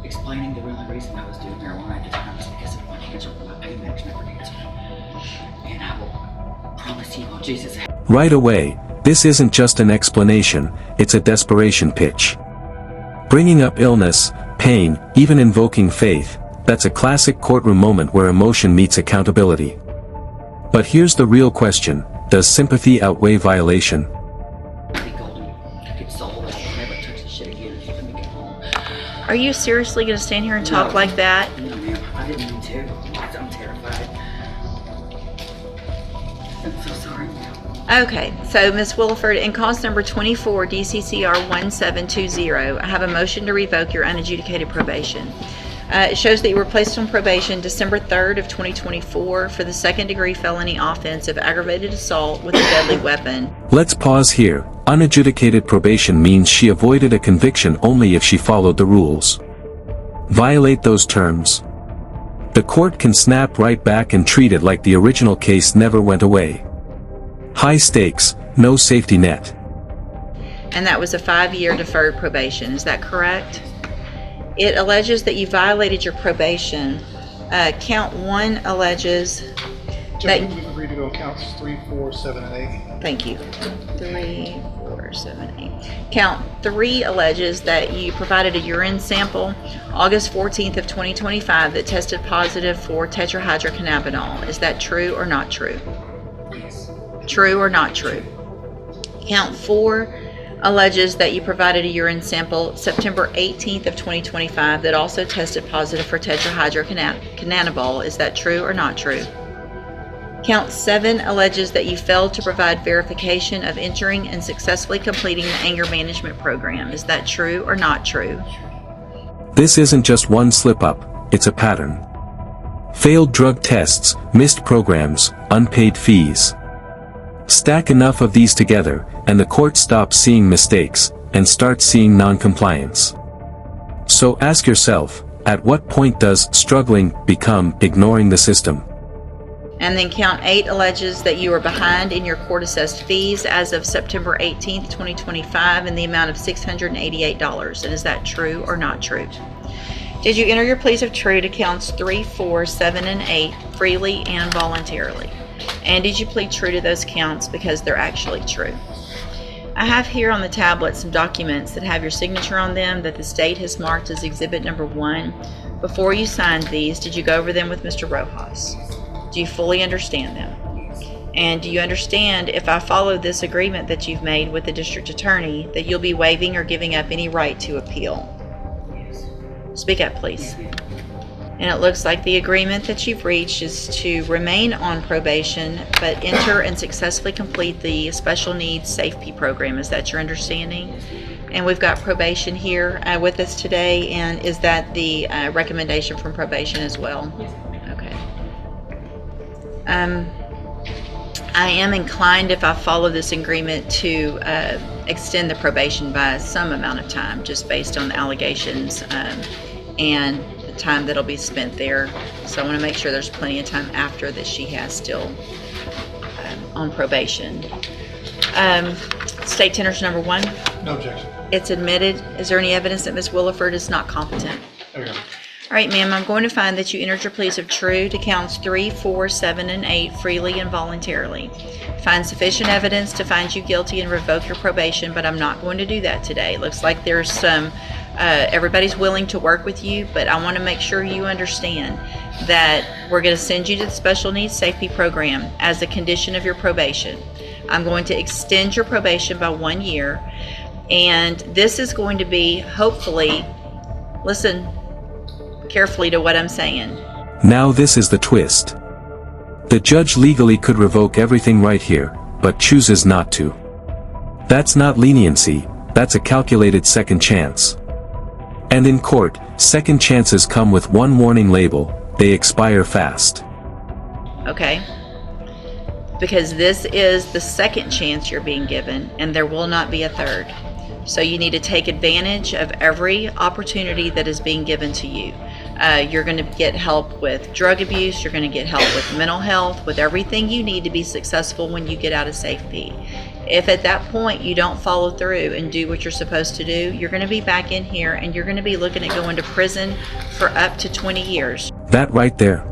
explaining the real reason I was doing marijuana at the time was because of my cancer, my pain management for cancer. And I will promise you on Jesus. Right away, this isn't just an explanation, it's a desperation pitch. Bringing up illness, pain, even invoking faith, that's a classic courtroom moment where emotion meets accountability. But here's the real question, does sympathy outweigh violation? Are you seriously going to stand here and talk like that? No, ma'am, I didn't mean to. I'm terrified. I'm so sorry, ma'am. Okay, so Ms. Williford, in cause number 24, DCCR 1720, I have a motion to revoke your unadjudicated probation. It shows that you were placed on probation December 3rd of 2024 for the second-degree felony offense of aggravated assault with a deadly weapon. Let's pause here. Unadjudicated probation means she avoided a conviction only if she followed the rules. Violate those terms. The court can snap right back and treat it like the original case never went away. High stakes, no safety net. And that was a 5-year deferred probation, is that correct? It alleges that you violated your probation. Count 1 alleges that... We agree to go counts 3, 4, 7, and 8. Thank you. 3, 4, 7, 8. Count 3 alleges that you provided a urine sample August 14th of 2025 that tested positive for tetrahydrocannabinol. Is that true or not true? Yes. True or not true? Count 4 alleges that you provided a urine sample September 18th of 2025 that also tested positive for tetrahydrocannabinol. Is that true or not true? Count 7 alleges that you failed to provide verification of entering and successfully completing the anger management program. Is that true or not true? This isn't just one slip-up, it's a pattern. Failed drug tests, missed programs, unpaid fees. Stack enough of these together, and the court stops seeing mistakes, and starts seeing non-compliance. So ask yourself, at what point does struggling become ignoring the system? And then count 8 alleges that you are behind in your court-assessed fees as of September 18th, 2025 in the amount of $688. And is that true or not true? Did you enter your pleas of true to counts 3, 4, 7, and 8 freely and voluntarily? And did you plead true to those counts because they're actually true? I have here on the tablet some documents that have your signature on them that the state has marked as exhibit number 1. Before you signed these, did you go over them with Mr. Rojas? Do you fully understand them? And do you understand, if I follow this agreement that you've made with the district attorney, that you'll be waiving or giving up any right to appeal? Yes. Speak up, please. Yes, ma'am. And it looks like the agreement that you've reached is to remain on probation, but enter and successfully complete the special needs safety program. Is that your understanding? And we've got probation here with us today. And is that the recommendation from probation as well? Yes. Okay. I am inclined, if I follow this agreement, to extend the probation by some amount of time, just based on the allegations and the time that'll be spent there. So I want to make sure there's plenty of time after that she has still on probation. State tenders number 1. No objection. It's admitted. Is there any evidence that Ms. Williford is not competent? There you go. All right, ma'am, I'm going to find that you entered your pleas of true to counts 3, 4, 7, and 8 freely and voluntarily. Find sufficient evidence to find you guilty and revoke your probation, but I'm not going to do that today. It looks like there's some, everybody's willing to work with you, but I want to make sure you understand that we're going to send you to the special needs safety program as a condition of your probation. I'm going to extend your probation by 1 year, and this is going to be, hopefully, listen carefully to what I'm saying. Now this is the twist. The judge legally could revoke everything right here, but chooses not to. That's not leniency, that's a calculated second chance. And in court, second chances come with one warning label: they expire fast. Okay? Because this is the second chance you're being given, and there will not be a third. So you need to take advantage of every opportunity that is being given to you. You're going to get help with drug abuse, you're going to get help with mental health, with everything you need to be successful when you get out of safety. If at that point you don't follow through and do what you're supposed to do, you're going to be back in here and you're going to be looking at going to prison for up to 20 years. That right there.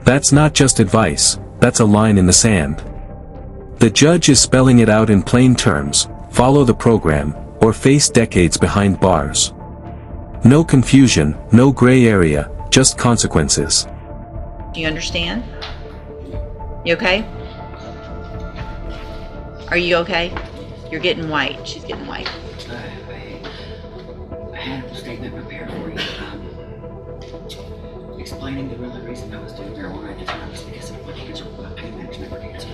That's not just advice, that's a line in the sand. The judge is spelling it out in plain terms: follow the program, or face decades behind bars. No confusion, no gray area, just consequences. Do you understand? You okay? Are you okay? You're getting white. She's getting white. I had a statement prepared for you, explaining the real reason I was doing marijuana at the time was because of my cancer, my pain management for cancer.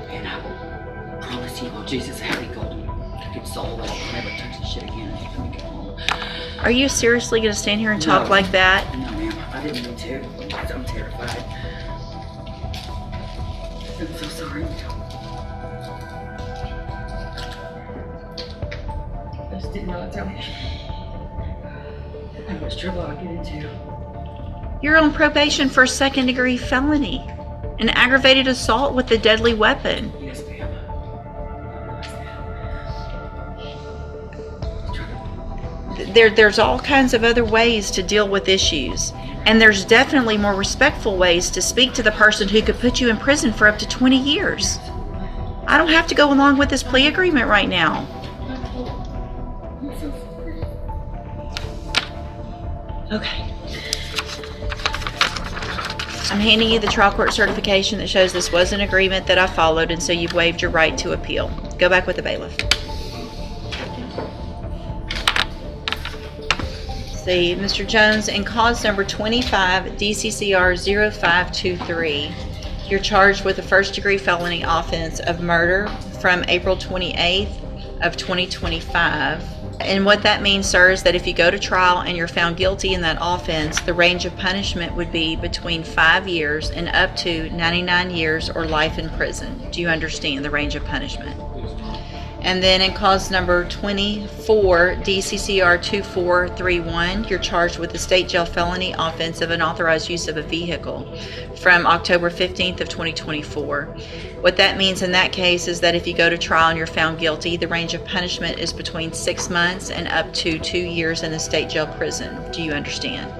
And I will promise you on Jesus' heavy golden good soul that I'll never touch this shit again until we get home. Are you seriously going to stand here and talk like that? No, ma'am. I didn't mean to. I'm terrified. I'm so sorry. I just didn't know that's how much trouble I'd get into. You're on probation for a second-degree felony, an aggravated assault with a deadly weapon. Yes, ma'am. There's all kinds of other ways to deal with issues, and there's definitely more respectful ways to speak to the person who could put you in prison for up to 20 years. I don't have to go along with this plea agreement right now. Okay. I'm handing you the trial court certification that shows this was an agreement that I followed, and so you've waived your right to appeal. Go back with the bailiff. See, Mr. Jones, in cause number 25 DCCR 0523, you're charged with a first-degree felony offense of murder from April 28th of 2025. And what that means, sir, is that if you go to trial and you're found guilty in that offense, the range of punishment would be between 5 years and up to 99 years or life in prison. Do you understand the range of punishment? And then in cause number 24 DCCR 2431, you're charged with a state jail felony offense of unauthorized use of a vehicle from October 15th of 2024. What that means in that case is that if you go to trial and you're found guilty, the range of punishment is between 6 months and up to 2 years in a state jail prison. Do you understand?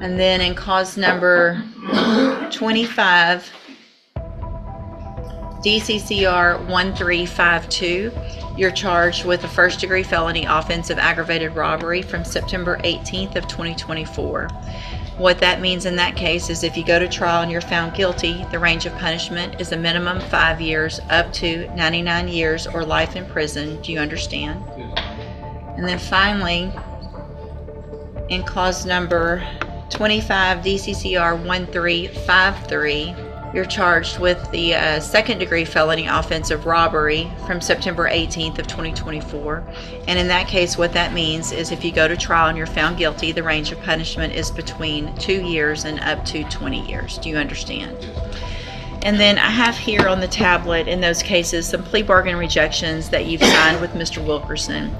And then in cause number 25 DCCR 1352, you're charged with a first-degree felony offense of aggravated robbery from September 18th of 2024. What that means in that case is if you go to trial and you're found guilty, the range of punishment is a minimum 5 years up to 99 years or life in prison. Do you understand? And then finally, in clause number 25 DCCR 1353, you're charged with the second-degree felony offense of robbery from September 18th of 2024. And in that case, what that means is if you go to trial and you're found guilty, the range of punishment is between 2 years and up to 20 years. Do you understand? And then I have here on the tablet, in those cases, some plea bargain rejections that you've signed with Mr. Wilkerson.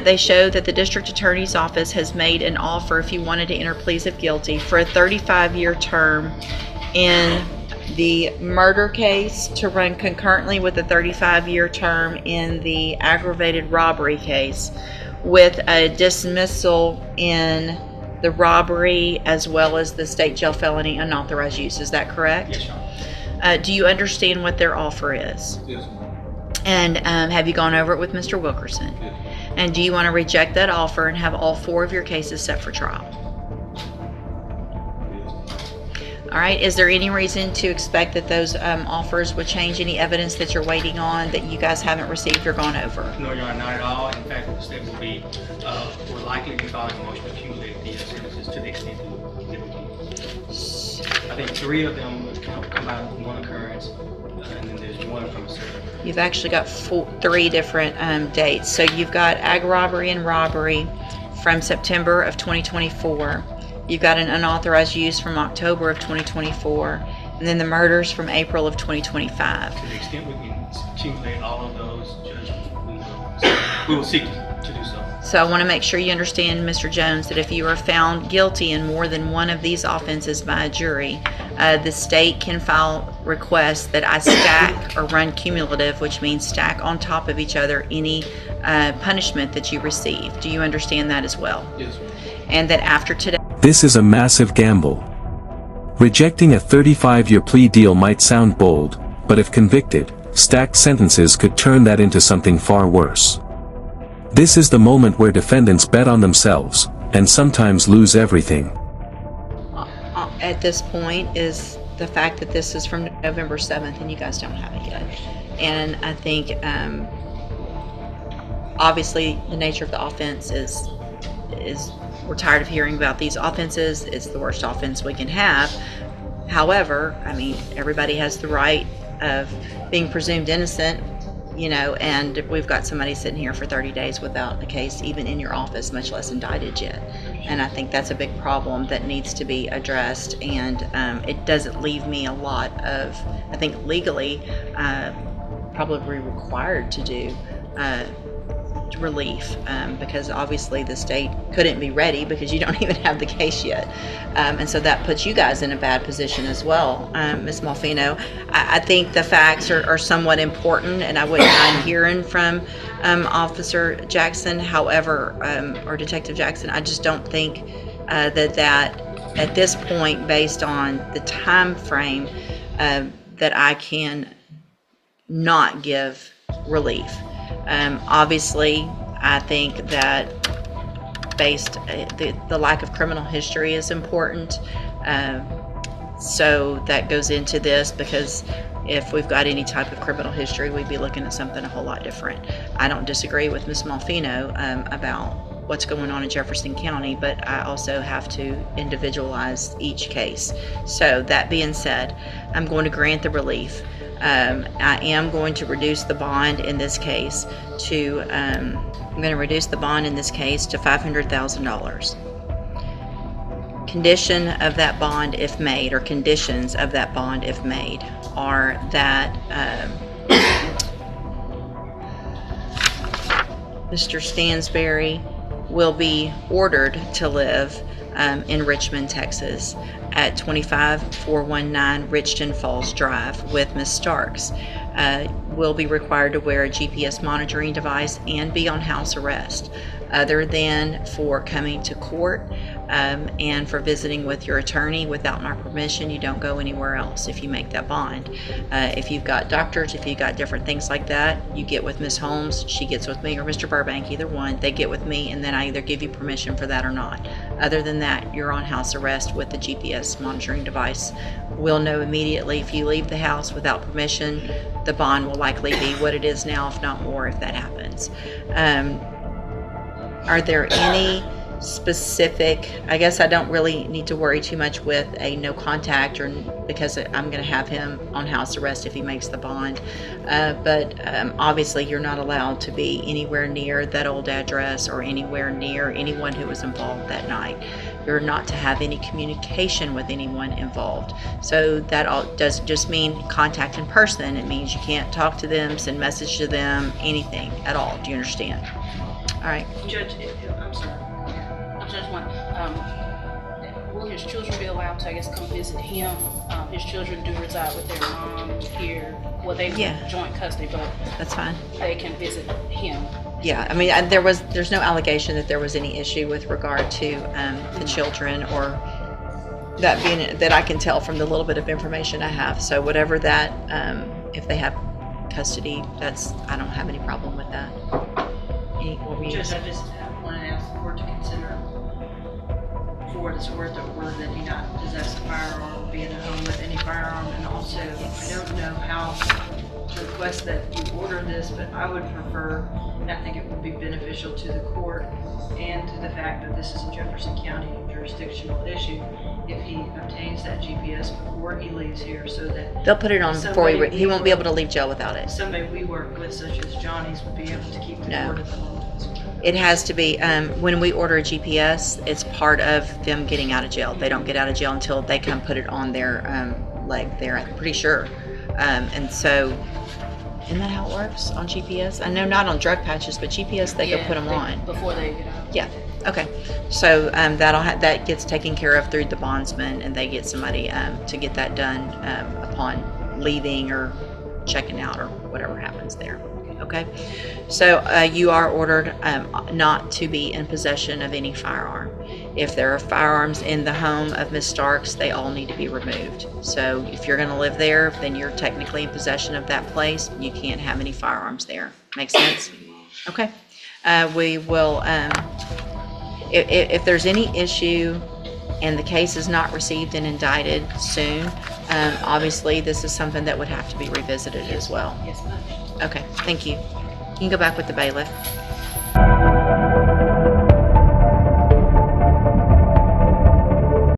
They show that the district attorney's office has made an offer, if you wanted to enter pleas of guilty, for a 35-year term in the murder case to run concurrently with a 35-year term in the aggravated robbery case, with a dismissal in the robbery as well as the state jail felony unauthorized use. Is that correct? Yes, Your Honor. Do you understand what their offer is? Yes, ma'am. And have you gone over it with Mr. Wilkerson? Yes. And do you want to reject that offer and have all 4 of your cases set for trial? All right, is there any reason to expect that those offers would change any evidence that you're waiting on that you guys haven't received or gone over? No, Your Honor, not at all. In fact, the step will be, will likely be filing a motion to accumulate the sentences to the extent that we can. I think 3 of them would come out of one occurrence, and then there's 1 from a server. You've actually got 3 different dates. So you've got ag robbery and robbery from September of 2024. You've got an unauthorized use from October of 2024, and then the murders from April of 2025. To the extent we can accumulate all of those, Judge, we will seek to do so. So I want to make sure you understand, Mr. Jones, that if you are found guilty in more than one of these offenses by a jury, the state can file requests that I stack or run cumulative, which means stack on top of each other any punishment that you receive. Do you understand that as well? Yes, ma'am. And that after today, This is a massive gamble. Rejecting a 35-year plea deal might sound bold, but if convicted, stacked sentences could turn that into something far worse. This is the moment where defendants bet on themselves, and sometimes lose everything. at this point is the fact that this is from November 7th and you guys don't have it yet. And I think obviously the nature of the offense is we're tired of hearing about these offenses. It's the worst offense we can have. However, I mean, everybody has the right of being presumed innocent, you know, and we've got somebody sitting here for 30 days without a case even in your office, much less indicted yet. And I think that's a big problem that needs to be addressed, and it doesn't leave me a lot of, I think legally, probably required to do relief, because obviously the state couldn't be ready because you don't even have the case yet, and so that puts you guys in a bad position as well. Ms. Malfino, I think the facts are somewhat important, and I wouldn't mind hearing from Officer Jackson, however, or Detective Jackson. I just don't think that at this point, based on the time frame, that I can not give relief. Obviously, I think that the lack of criminal history is important. So that goes into this, because if we've got any type of criminal history, we'd be looking at something a whole lot different. I don't disagree with Ms. Malfino about what's going on in Jefferson County, but I also have to individualize each case. So that being said, I'm going to grant the relief. I am going to reduce the bond in this case to $500,000. Condition of that bond, if made, or conditions of that bond, if made, are that Mr. Stansberry will be ordered to live in Richmond, Texas, at 25419 Richton Falls Drive with Ms. Starks. Will be required to wear a GPS monitoring device and be on house arrest, other than for coming to court and for visiting with your attorney. Without my permission, you don't go anywhere else if you make that bond. If you've got doctors, if you've got different things like that, you get with Ms. Holmes, she gets with me, or Mr. Burbank, either one. They get with me, and then I either give you permission for that or not. Other than that, you're on house arrest with the GPS monitoring device. We'll know immediately if you leave the house without permission. The bond will likely be what it is now, if not more, if that happens. Are there any specific, I guess I don't really need to worry too much with a no contact, or because I'm going to have him on house arrest if he makes the bond, but obviously you're not allowed to be anywhere near that old address or anywhere near anyone who was involved that night. You're not to have any communication with anyone involved. So that all doesn't just mean contact in person. It means you can't talk to them, send message to them, anything at all. Do you understand? All right. Judge, I'm sorry. Judge one, will his children be allowed to, I guess, come visit him? His children do reside with their mom here. Well, they have joint custody, but That's fine. they can visit him. Yeah, I mean, there's no allegation that there was any issue with regard to the children, or that being, that I can tell from the little bit of information I have. So whatever that, if they have custody, I don't have any problem with that. What were you Judge, saying? I just wanted to ask the court to consider, for what it's worth, that he not possess a firearm, be in a home with any firearm, and also, I don't know how to request that you order this, but I would prefer, and I think it would be beneficial to the court and to the fact that this is a Jefferson County jurisdictional issue, if he obtains that GPS before he leaves here, so that They'll put it on before he won't be able to leave. leave jail without it. Somebody we work with, such as Johnny's, would be able to keep the No. court at the moment. It has to be, when we order a GPS, it's part of them getting out of jail. They don't get out of jail until they come put it on their leg there, I'm pretty sure. And so Isn't that how it works on GPS? I know not on drug patches, but GPS, they can put them on. Before they get out. Yeah, okay. So that gets taken care of through the bondsman, and they get somebody to get that done upon leaving or checking out or whatever happens there. Okay, so you are ordered not to be in possession of any firearm. If there are firearms in the home of Ms. Starks, they all need to be removed. So if you're going to live there, then you're technically in possession of that place. You can't have any firearms there. Make sense? Okay. We will, if there's any issue and the case is not received and indicted soon, obviously this is something that would have to be revisited as well. Yes, ma'am. Okay, thank you. You can go back with the bailiff.